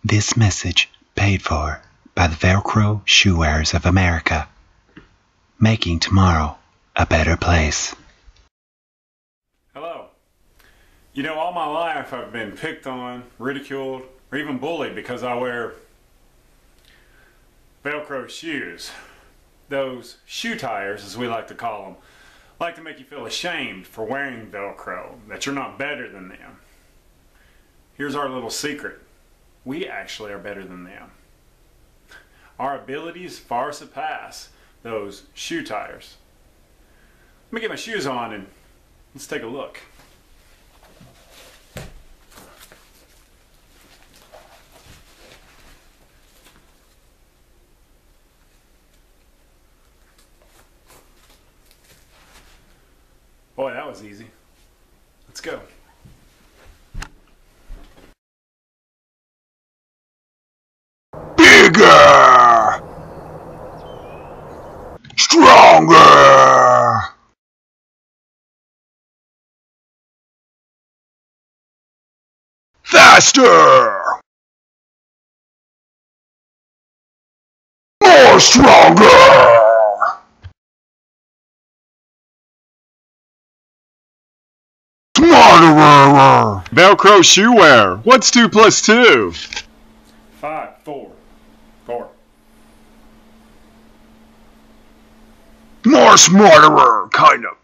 This message paid for by the Velcro Shoe Wearers of America, making tomorrow a better place. Hello. You know, all my life I've been picked on, ridiculed, or even bullied because I wear Velcro shoes. Those shoe tires, as we like to call them, like to make you feel ashamed for wearing Velcro, that you're not better than them. Here's our little secret. We actually are better than them. Our abilities far surpass those shoe tires. Let me get my shoes on and let's take a look. Boy, that was easy. Let's go. Bigger! Stronger! Faster! More stronger! Smarter! Velcro shoe wear. What's 2 plus 2? 5, 4. More smarter, kind of.